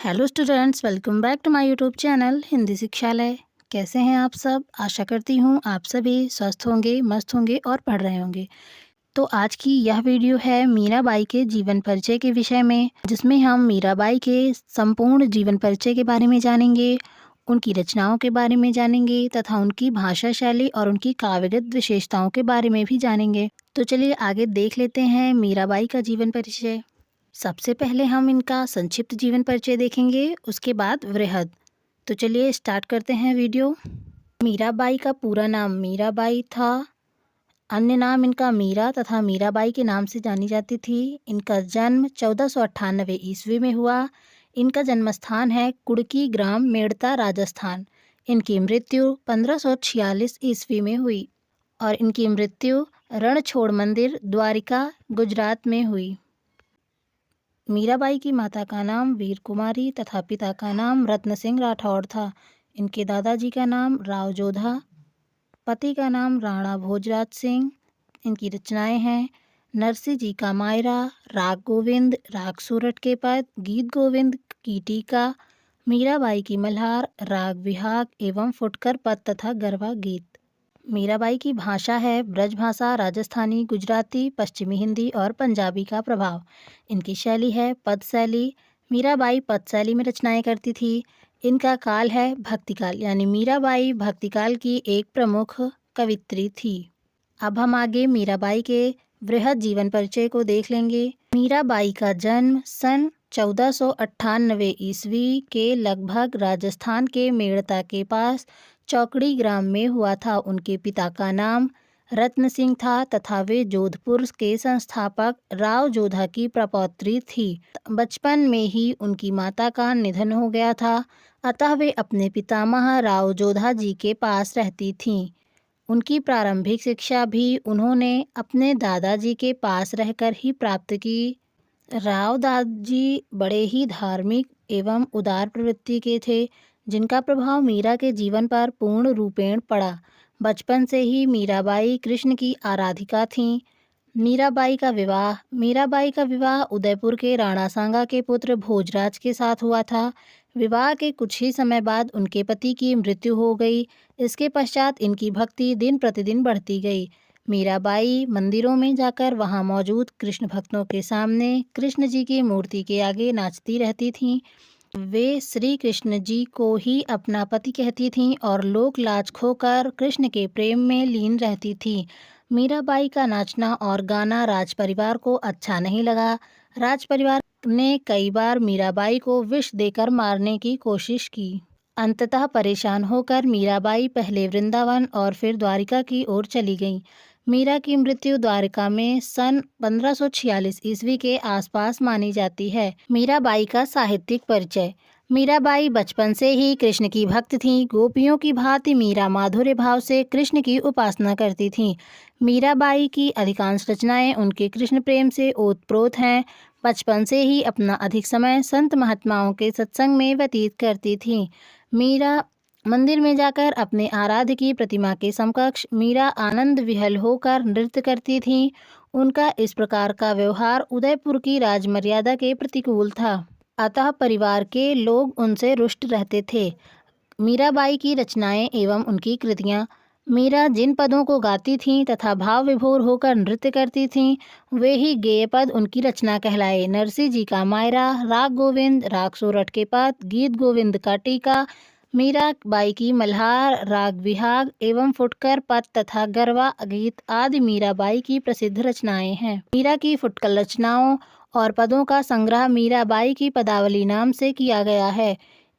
Hello students, welcome back to my YouTube channel Hindi Shikshalaya. कैसे हैं आप सब? आशा करती हूँ आप सभी स्वस्थ होंगे, मस्त होंगे और पढ़ रहे होंगे। तो आज की यह वीडियो है मीराबाई के जीवन परिचय के विषय में, जिसमें हम मीराबाई के संपूर्ण जीवन परिचय के बारे में जानेंगे, उनकी रचनाओं के बारे में जानेंगे तथा उनकी भाषा शैली और उनकी काव्यगत विशेषताओं के बारे में भी जानेंगे। तो चलिए आगे देख लेते हैं मीराबाई का जीवन परिचय। सबसे पहले हम इनका संक्षिप्त जीवन परिचय देखेंगे, उसके बाद वृहद। तो चलिए स्टार्ट करते हैं वीडियो। मीराबाई का पूरा नाम मीराबाई था। अन्य नाम इनका मीरा तथा मीराबाई के नाम से जानी जाती थी। इनका जन्म 1498 ईस्वी में हुआ। इनका जन्मस्थान है कुड़की ग्राम, मेड़ता, राजस्थान। इनकी मृत्यु 1546 ईस्वी में हुई और इनकी मृत्यु रणछोड़ मंदिर, द्वारिका, गुजरात में हुई। मीराबाई की माता का नाम वीर कुमारी तथा पिता का नाम रत्न सिंह राठौड़ था। इनके दादाजी का नाम राव जोधा, पति का नाम राणा भोजराज सिंह। इनकी रचनाएं हैं नरसिंह जी का मायरा, राग गोविंद, राग सूरत के पद, गीत गोविंद की टीका, मीराबाई की मल्हार, राग विहाग एवं फुटकर पद तथा गरबा गीत। मीराबाई की भाषा है ब्रजभाषा, राजस्थानी, गुजराती, पश्चिमी हिंदी और पंजाबी का प्रभाव। इनकी शैली है पद शैली। मीराबाई पद शैली में रचनाएं करती थी। इनका काल है भक्तिकाल, यानी मीराबाई भक्तिकाल की एक प्रमुख कवित्री थी। अब हम आगे मीराबाई के वृहद जीवन परिचय को देख लेंगे। मीराबाई का जन्म सन 1498 ईस्वी के लगभग राजस्थान के मेड़ता के पास चौकड़ी ग्राम में हुआ था। उनके पिता का नाम रत्न सिंह था तथा वे जोधपुर के संस्थापक राव जोधा की प्रपौत्री थी। बचपन में ही उनकी माता का निधन हो गया था, अतः वे अपने पितामह राव जोधा जी के पास रहती थीं। उनकी प्रारंभिक शिक्षा भी उन्होंने अपने दादाजी के पास रहकर ही प्राप्त की। राव दादाजी बड़े ही धार्मिक एवं उदार प्रवृत्ति के थे, जिनका प्रभाव मीरा के जीवन पर पूर्ण रूपेण पड़ा। बचपन से ही मीराबाई कृष्ण की आराधिका थीं। मीराबाई का विवाह उदयपुर के राणा सांगा के पुत्र भोजराज के साथ हुआ था। विवाह के कुछ ही समय बाद उनके पति की मृत्यु हो गई। इसके पश्चात इनकी भक्ति दिन प्रतिदिन बढ़ती गई। मीराबाई मंदिरों में जाकर वहां मौजूद कृष्ण भक्तों के सामने कृष्ण जी की मूर्ति के आगे नाचती रहती थीं। वे श्री कृष्ण जी को ही अपना पति कहती थीं और लोक लाज खोकर कृष्ण के प्रेम में लीन रहती थीं। मीराबाई का नाचना और गाना राज परिवार को अच्छा नहीं लगा। राज परिवार ने कई बार मीराबाई को विष देकर मारने की कोशिश की। अंततः परेशान होकर मीराबाई पहले वृंदावन और फिर द्वारिका की ओर चली गईं। मीरा की मृत्यु द्वारिका में सन 1546 ईस्वी के आसपास मानी जाती है। मीराबाई का साहित्यिक परिचय। मीराबाई बचपन से ही कृष्ण की भक्त थीं। गोपियों की भांति मीरा माधुर्य भाव से कृष्ण की उपासना करती थीं। मीराबाई की अधिकांश रचनाएं उनके कृष्ण प्रेम से ओतप्रोत हैं। बचपन से ही अपना अधिक समय संत महात्माओं के सत्संग में व्यतीत करती थीं। मीरा मंदिर में जाकर अपने आराध्य की प्रतिमा के समकक्ष मीरा आनंद विहल होकर नृत्य करती थीं। उनका इस प्रकार का व्यवहार उदयपुर की राजमर्यादा के प्रतिकूल था, अतः परिवार के लोग उनसे रुष्ट रहते थे। मीराबाई की रचनाएं एवं उनकी कृतियाँ। मीरा जिन पदों को गाती थीं तथा भाव विभोर होकर नृत्य करती थीं, वे ही गेय पद उनकी रचना कहलाए। नरसिंह जी का मायरा, राग गोविंद, राग सूरत के पद, गीत गोविंद का टीका, मीराबाई की मल्हार, राग विहाग एवं फुटकर पद तथा गरबा गीत आदि मीराबाई की प्रसिद्ध रचनाएं हैं। मीरा की फुटकर रचनाओं और पदों का संग्रह मीराबाई की पदावली नाम से किया गया है।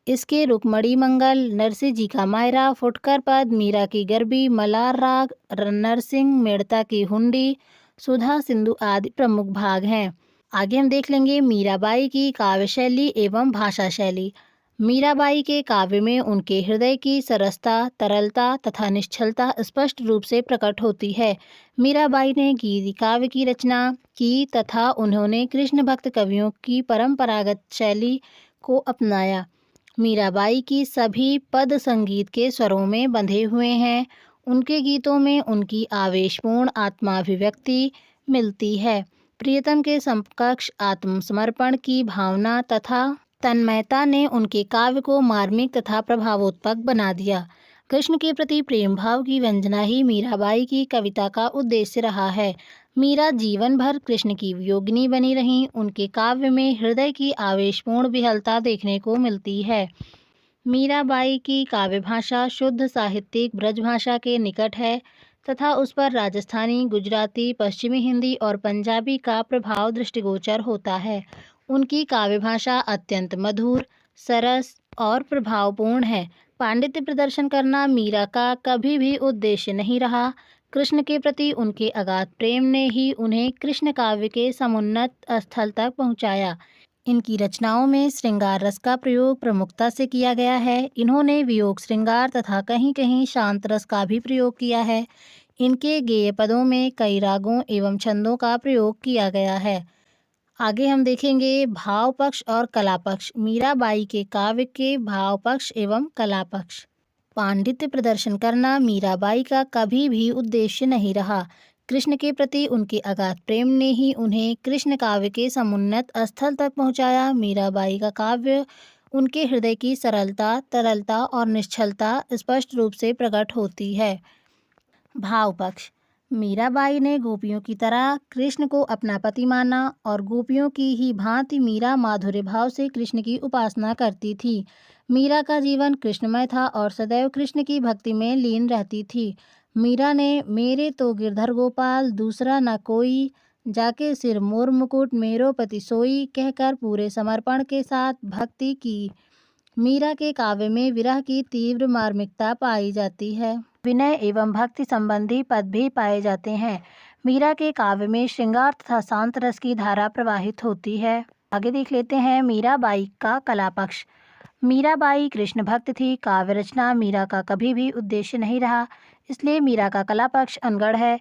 इसके रुक्मणी मंगल, नरसिंह जी का मायरा, फुटकर पद, मीरा की गरबी, मलार राग, नरसिंह मेड़ता की हुंडी, सुधा सिंधु आदि प्रमुख भाग हैं। आगे हम देख लेंगे मीराबाई की काव्य शैली एवं भाषा शैली। मीराबाई के काव्य में उनके हृदय की सरसता, तरलता तथा निश्चलता स्पष्ट रूप से प्रकट होती है। मीराबाई ने गीति काव्य की रचना की तथा उन्होंने कृष्ण भक्त कवियों की परंपरागत शैली को अपनाया। मीराबाई की सभी पद संगीत के स्वरों में बंधे हुए हैं। उनके गीतों में उनकी आवेशपूर्ण आत्माभिव्यक्ति मिलती है। प्रियतम के समकक्ष आत्मसमर्पण की भावना तथा तन्मयता ने उनके काव्य को मार्मिक तथा प्रभावोत्पक बना दिया। कृष्ण के प्रति प्रेम भाव की व्यंजना ही मीराबाई की कविता का उद्देश्य रहा है। मीरा जीवन भर कृष्ण की वियोगिनी बनी रहीं। उनके काव्य में हृदय की आवेशपूर्ण विहलता देखने को मिलती है। मीराबाई की काव्य भाषा शुद्ध साहित्यिक ब्रजभाषा के निकट है तथा उस पर राजस्थानी, गुजराती, पश्चिमी हिंदी और पंजाबी का प्रभाव दृष्टिगोचर होता है। उनकी काव्य भाषा अत्यंत मधुर, सरस और प्रभावपूर्ण है। पांडित्य प्रदर्शन करना मीरा का कभी भी उद्देश्य नहीं रहा। कृष्ण के प्रति उनके अगाध प्रेम ने ही उन्हें कृष्ण काव्य के समुन्नत स्थल तक पहुँचाया। इनकी रचनाओं में श्रृंगार रस का प्रयोग प्रमुखता से किया गया है। इन्होंने वियोग श्रृंगार तथा कहीं कहीं शांत रस का भी प्रयोग किया है। इनके गेय पदों में कई रागों एवं छंदों का प्रयोग किया गया है। आगे हम देखेंगे भाव पक्ष और कला पक्ष। मीराबाई के काव्य के भाव पक्ष एवं कला पक्ष। पांडित्य प्रदर्शन करना मीराबाई का कभी भी उद्देश्य नहीं रहा। कृष्ण के प्रति उनके अगाध प्रेम ने ही उन्हें कृष्ण काव्य के समुन्नत स्थल तक पहुंचाया। मीराबाई का काव्य उनके हृदय की सरलता, तरलता और निश्चलता स्पष्ट रूप से प्रकट होती है। भाव पक्ष। मीराबाई ने गोपियों की तरह कृष्ण को अपना पति माना और गोपियों की ही भांति मीरा माधुर्य भाव से कृष्ण की उपासना करती थी। मीरा का जीवन कृष्णमय था और सदैव कृष्ण की भक्ति में लीन रहती थी। मीरा ने मेरे तो गिरधर गोपाल दूसरा न कोई, जाके सिर मोर मुकुट मेरो पति सोई कहकर पूरे समर्पण के साथ भक्ति की। मीरा के काव्य में विरह की तीव्र मार्मिकता पाई जाती है। विनय एवं भक्ति संबंधी पद भी पाए जाते हैं। मीरा के काव्य में श्रृंगार तथा शांत रस की धारा प्रवाहित होती है। आगे देख लेते हैं मीराबाई का कला पक्ष। मीराबाई कृष्ण भक्त थी। काव्य रचना मीरा का कभी भी उद्देश्य नहीं रहा, इसलिए मीरा का कला पक्ष अनगढ़ है।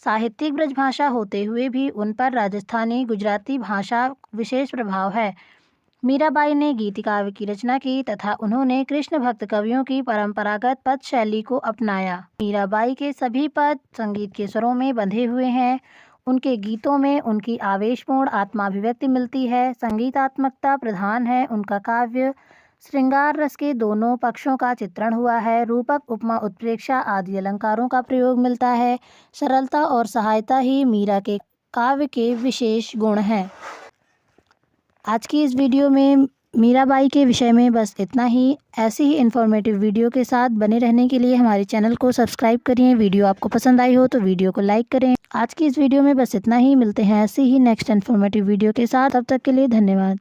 साहित्यिक ब्रजभाषा होते हुए भी उन पर राजस्थानी, गुजराती भाषा विशेष प्रभाव है। मीराबाई ने गीति काव्य की रचना की तथा उन्होंने कृष्ण भक्त कवियों की परंपरागत पद शैली को अपनाया। मीराबाई के सभी पद संगीत के स्वरों में बंधे हुए हैं। उनके गीतों में उनकी आवेशपूर्ण आत्माभिव्यक्ति मिलती है। संगीतात्मकता प्रधान है। उनका काव्य श्रृंगार रस के दोनों पक्षों का चित्रण हुआ है। रूपक, उपमा, उत्प्रेक्षा आदि अलंकारों का प्रयोग मिलता है। सरलता और सहायता ही मीरा के काव्य के विशेष गुण हैं। आज की इस वीडियो में मीराबाई के विषय में बस इतना ही। ऐसी ही इन्फॉर्मेटिव वीडियो के साथ बने रहने के लिए हमारे चैनल को सब्सक्राइब करिए। वीडियो आपको पसंद आई हो तो वीडियो को लाइक करें। आज की इस वीडियो में बस इतना ही। मिलते हैं ऐसी ही नेक्स्ट इन्फॉर्मेटिव वीडियो के साथ। तब तक के लिए धन्यवाद।